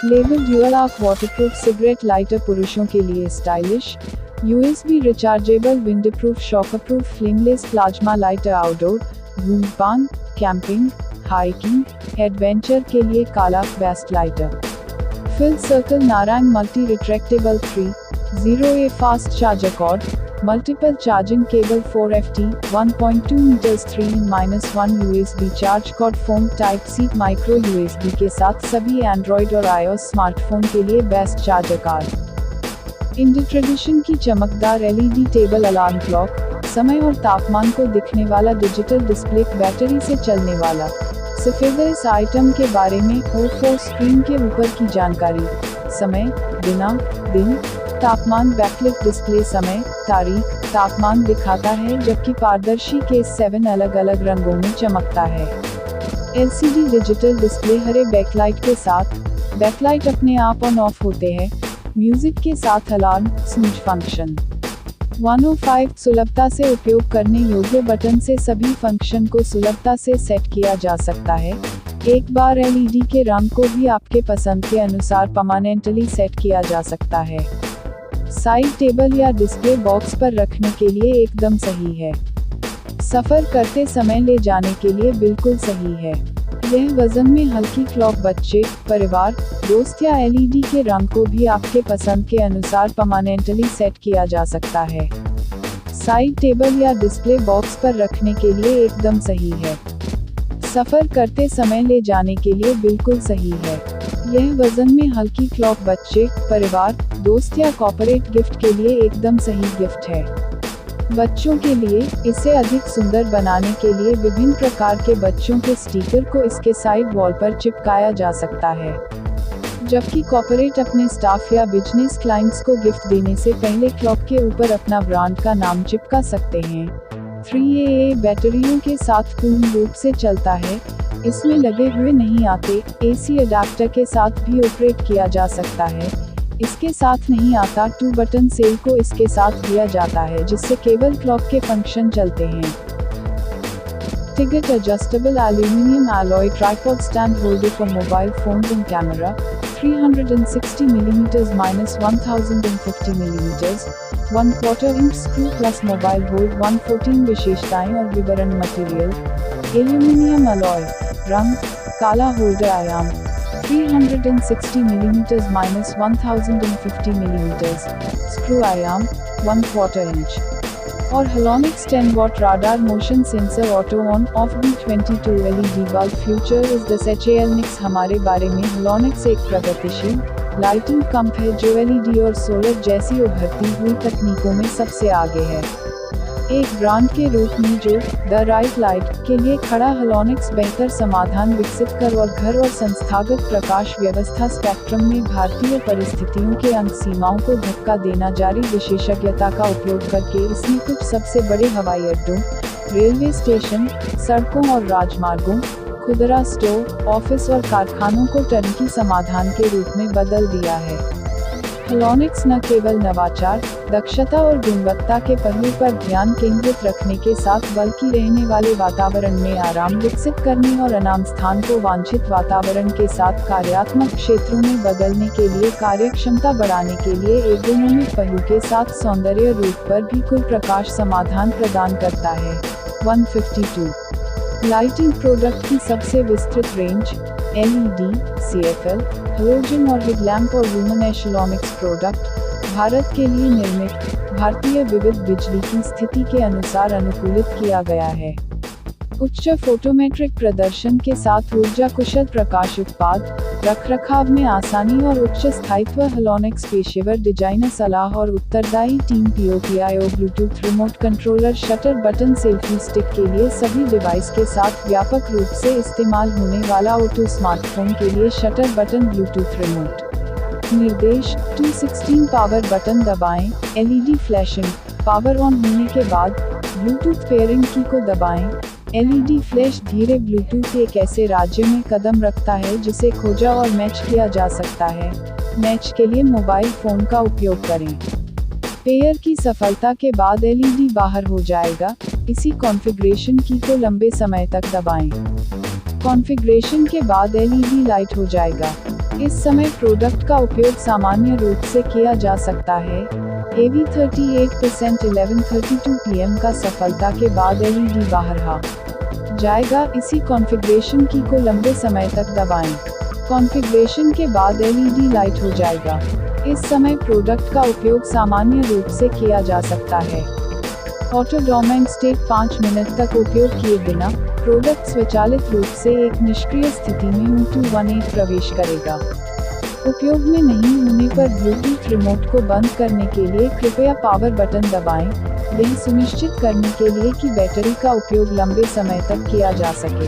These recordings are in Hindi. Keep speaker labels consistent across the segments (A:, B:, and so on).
A: Level dual arc waterproof cigarette lighter पुरुषों के लिए stylish. USB rechargeable windproof shockproof flameless plasma lighter outdoor, धूम्रपान, कैंपिंग, हाइकिंग, एडवेंचर के लिए काला best lighter. Fill circle Narayan multi retractable 3.0A fast charger cord, multiple charging cable 4FT 1.2 metres 3-in-1 USB charge cord foam type C micro USB के साथ सभी एंड्रॉइड और iOS स्मार्टफोन के लिए बेस्ट चार्जर कार्ड। इंडी ट्रेडिशन की चमकदार LED टेबल अलार्म क्लॉक, समय और तापमान को दिखने वाला डिजिटल डिस्प्ले, बैटरी से चलने वाला। सफेद इस आइटम के बारे में O4 स्क्रीन के ऊपर की जानकारी, समय, दिनांक, दिन, तापमान, बैकलिट डिस्प्ले समय, तारीख, तापमान दिखाता है, जबकि पारदर्शी केस 7 अलग अलग रंगों में चमकता है। LCD डिजिटल डिस्प्ले हरे बैकलाइट के साथ, बैकलाइट अपने आप ऑन ऑफ होते हैं। म्यूजिक के साथ अलार्म, स्नूज फंक्शन। 105 सुलभता से उपयोग करने योग्य बटन से सभी फंक्शन को सुलभता से सेट किया जा सकता है। एक बार LED के रंग को भी आपके पसंद के अनुसार परमानेंटली सेट किया जा सकता है। साइड टेबल या डिस्प्ले बॉक्स पर रखने के लिए एकदम सही है। सफर करते समय ले जाने के लिए बिल्कुल सही है। यह वजन में हल्की क्लॉक बच्चे, परिवार, दोस्त या LED के रंग को भी आपके पसंद के अनुसार परमानेंटली सेट किया जा सकता है। साइड टेबल या डिस्प्ले बॉक्स पर रखने के लिए एकदम सही है। सफर करते समय ले जाने के लिए बिल्कुल सही है। यह वजन में हल्की क्लॉक बच्चे, परिवार, दोस्त या कॉर्पोरेट गिफ्ट के लिए एकदम सही गिफ्ट है। बच्चों के लिए इसे अधिक सुंदर बनाने के लिए विभिन्न प्रकार के बच्चों के स्टिकर को इसके साइड वॉल पर चिपकाया जा सकता है, जबकि कॉर्पोरेट अपने स्टाफ या बिजनेस क्लाइंट्स को गिफ्ट देने से पहले क्लॉक के ऊपर अपना ब्रांड का नाम चिपका सकते हैं। 3AA बैटरियों के साथ पूर्ण रूप से चलता है, इसमें लगे हुए नहीं आते। AC अडेप्टर के साथ भी ऑपरेट किया जा सकता है। इसके साथ नहीं आता 2 बटन सेल को इसके साथ दिया जाता है, जिससे केवल क्लॉक के फंक्शन चलते हैं। Ticket adjustable aluminium alloy tripod stand holder for mobile phones and camera 360 mm -1050 mm 1/4 inch screw plus mobile hold 114 विशेषताएं और विवरण मटेरियल एल्यूमिनियम अलॉय रंग काला होल्डर आयाम 360 mm -1050 mm स्क्रू आयाम 1/4 इंच और Halonix 10 what radar motion sensor auto on off B22 LED bulb future is the HALNIX। हमारे बारे में हेलोनिक्स एक प्रगतिशील लाइटिंग कंप है जो LED और सोलर जैसी उभरती हुई तकनीकों में सबसे आगे है। एक ब्रांड के रूप में जो द राइट लाइट के लिए खड़ा, हेलोनिक्स बेहतर समाधान विकसित कर और घर और संस्थागत प्रकाश व्यवस्था स्पेक्ट्रम में भारतीय परिस्थितियों के अंक सीमाओं को धक्का देना जारी विशेषज्ञता का उपयोग करके इसने कुछ सबसे बड़े हवाई अड्डों, रेलवे स्टेशन, सड़कों और राजमार्गों, खुदरा स्टोर, ऑफिस और कारखानों को टर्नकी समाधान के रूप में बदल दिया है। हेलोनिक्स न केवल नवाचार, दक्षता और गुणवत्ता के पहलू पर ध्यान केंद्रित रखने के साथ बल्कि रहने वाले वातावरण में आराम विकसित करने और अनाम स्थान को वांछित वातावरण के साथ कार्यात्मक क्षेत्रों में बदलने के लिए कार्यक्षमता बढ़ाने के लिए एर्गोनोमिक पहलू के साथ सौंदर्य रूप पर भी कुल प्रकाश समाधान प्रदान करता है। 152 लाइटिंग प्रोडक्ट की सबसे विस्तृत रेंज LED, CFL, हेलोजन और हेडलैम्प और लुमिनेस हेलोनिक्स प्रोडक्ट भारत के लिए निर्मित भारतीय विविध बिजली की स्थिति के अनुसार अनुकूलित किया गया है। उच्च फोटोमेट्रिक प्रदर्शन के साथ ऊर्जा कुशल प्रकाश उत्पाद, रखरखाव में आसानी और उच्च स्थायित्व। हेलोनिक्स पेशेवर डिजाइनर सलाह और उत्तरदायी team POPIO Bluetooth remote controller shutter button selfie stick के लिए सभी डिवाइस के साथ व्यापक रूप से इस्तेमाल होने वाला O2 स्मार्टफोन के लिए शटर बटन ब्लूटूथ रिमोट निर्देश 216 पावर बटन दबाएं, LED फ्लैशिंग पावर ऑन होने के बाद ब्लूटूथ पेयरिंग की को दबाएं। LED फ्लैश धीरे ब्लूटूथ एक ऐसे राज्य में कदम रखता है जिसे खोजा और मैच किया जा सकता है। मैच के लिए मोबाइल फोन का उपयोग करें। पेयर की सफलता के बाद LED बाहर हो जाएगा। इसी कॉन्फ़िगरेशन की को लंबे समय तक दबाएं। कॉन्फ़िगरेशन के बाद LED लाइट हो जाएगा। इस समय प्रोडक्ट का उपयोग सामान्य रूप से किया जा सकता है। AV 38% 11:32 PM का सफलता के बाद LED बाहर आ जाएगा। इसी कॉन्फ़िगरेशन की को लंबे समय तक दबाएं। कॉन्फ़िगरेशन के बाद LED लाइट हो जाएगा। इस समय प्रोडक्ट का उपयोग सामान्य रूप से किया जा सकता है। ऑटो डोरमेंट स्टेट 5 मिनट तक उपयोग किए बिना, प्रोडक्ट स्वचालित रूप से एक निष्क्रिय स्थिति में U218 प्रवेश करेगा। उपयोग में नहीं होने पर ब्लूटूथ रिमोट को बंद करने के लिए कृपया पावर बटन दबाएं, यह सुनिश्चित करने के लिए कि बैटरी का उपयोग लंबे समय तक किया जा सके।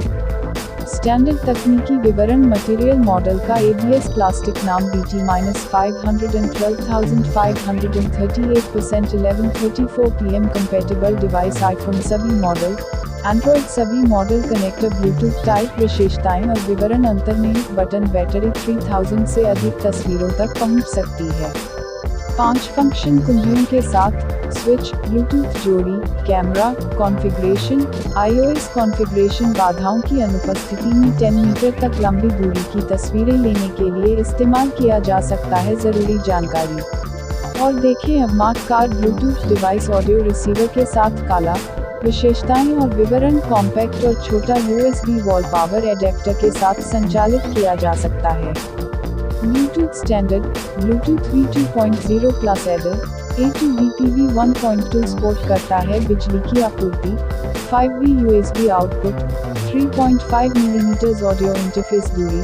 A: स्टैंडर्ड तकनीकी विवरण मटेरियल मॉडल का ABS प्लास्टिक नाम BT-512538% 11:34 PM compatible device iPhone सभी मॉडल, एंड्रॉइड सभी मॉडल कनेक्टर ब्लूटूथ टाइप विशेषताएं और विवरण अंतर्निहित बटन बैटरी 3000 से अधिक तस्वीरों तक पहुंच सकती है। 5 फंक्शन कुंजियों के साथ स्विच, ब्लूटूथ जोड़ी, कैमरा, कॉन्फ़िगरेशन, iOS कॉन्फ़िगरेशन बाधाओं की अनुपस्थिति में 10 मीटर तक लंबी दूरी की तस्वीरें लेने के लिए इस्तेमाल किया जा सकता है। ज़रूरी जानकारी और देखें smart card Bluetooth device audio receiver के साथ काला, विशेषताएं और विवरण कॉम्पैक्ट और छोटा USB वॉल पावर एडेप्टर के साथ संचालित किया जा सकता है। Bluetooth standard, Bluetooth V2.0 plus adder, A2BPV 1.2 support करता है। बिजली की आपूर्ति, 5V USB output, 3.5 mm audio interface दूरी,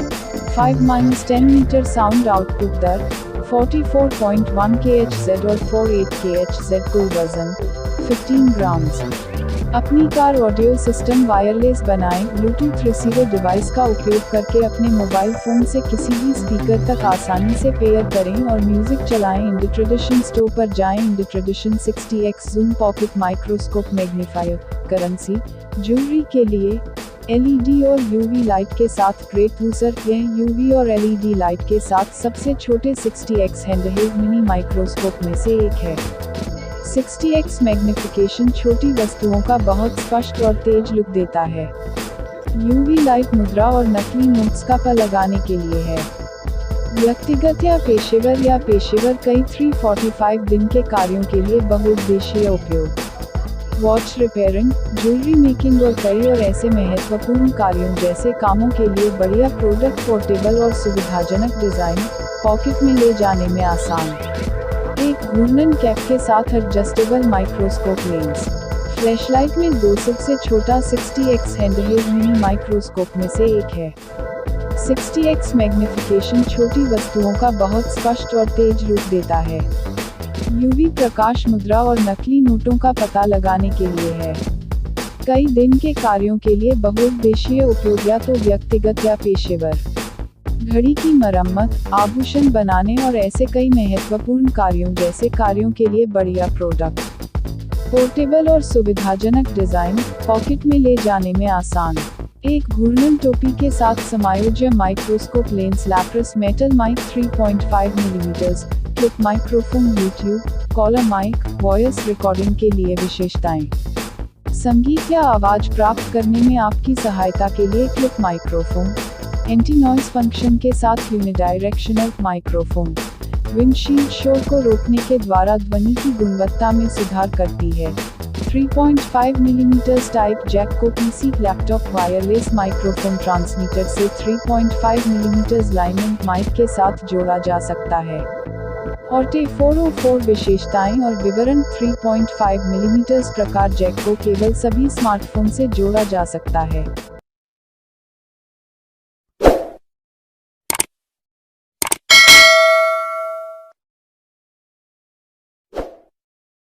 A: 5-10 मीटर साउंड आउटपुट दर, 44.1 kHz और 48 kHz कुल वजन, 15 ग्राम। अपनी कार ऑडियो सिस्टम वायरलेस बनाएं। ब्लूटूथ रिसीवर डिवाइस का उपयोग करके अपने मोबाइल फोन से किसी भी स्पीकर तक आसानी से पेयर करें और म्यूजिक चलाएं। इंडी ट्रेडिशन स्टोर पर जाएं। Indi Tradition 60x zoom pocket microscope magnifier, currency, jewellery के लिए LED और UV लाइट के साथ ग्रेट यूजर। यह UV और LED लाइट के साथ सबसे छोटे 60x हैंडहेल्ड मिनी माइक्रोस्कोप में से एक है। 60x मैग्निफिकेशन छोटी वस्तुओं का बहुत स्पष्ट और तेज लुक देता है। UV लाइट मुद्रा और नकली नोट्स का पता लगाने के लिए है। व्यक्तिगत या पेशेवर कई 345 दिन के कार्यों के लिए बहुउद्देशीय उपयोग। वॉच रिपेयरिंग, ज्वेलरी मेकिंग और कई और ऐसे महत्वपूर्ण कार्यों जैसे कामों के लिए बढ़िया प्रोडक्ट। पोर्टेबल और सुविधाजनक डिजाइन, पॉकेट में ले जाने में आसान। एक घूर्णन कैप के साथ एडजस्टेबल माइक्रोस्कोप लेंस। फ्लैशलाइट में 2 सबसे छोटा 60x हैंडहेल्ड मिनी माइक्रोस्कोप में से एक है। 60x मैग्निफिकेशन छोटी वस्तुओं का बहुत स्पष्ट और तेज रूप देता है। UV प्रकाश मुद्रा और नकली नोटों का पता लगाने के लिए है। कई दिन के कार्यों के लिए बहुउद्देशीय उपयोग या तो व्यक्तिगत या पेशेवर। घड़ी की मरम्मत, आभूषण बनाने और ऐसे कई महत्वपूर्ण कार्यों जैसे कार्यों के लिए बढ़िया प्रोडक्ट। पोर्टेबल और सुविधाजनक डिजाइन, पॉकेट में ले जाने में आसान। एक घूर्णन टोपी के साथ समायोज्य माइक्रोस्कोप लेंस। लैप्रेस metal mic 3.5 mm, clip microphone, YouTube, collar mic, voice recording के लिए विशेषताएं। संगीत या आवाज प्राप्त करने में आपकी सहायता के लिए clip microphone. Anti noise function के साथ यूनिडायरेक्शनल माइक्रोफोन। विंडशील्ड शोर को रोकने के द्वारा ध्वनि की गुणवत्ता में सुधार करती है। 3.5 mm टाइप जैक को PC laptop wireless microphone transmitter से 3.5 mm लाइन माइक के साथ जोड़ा जा सकता है। ऑटे 404 विशेषताएं और विवरण। 3.5 mm प्रकार जैक को केवल सभी स्मार्टफोन से जोड़ा जा सकता है।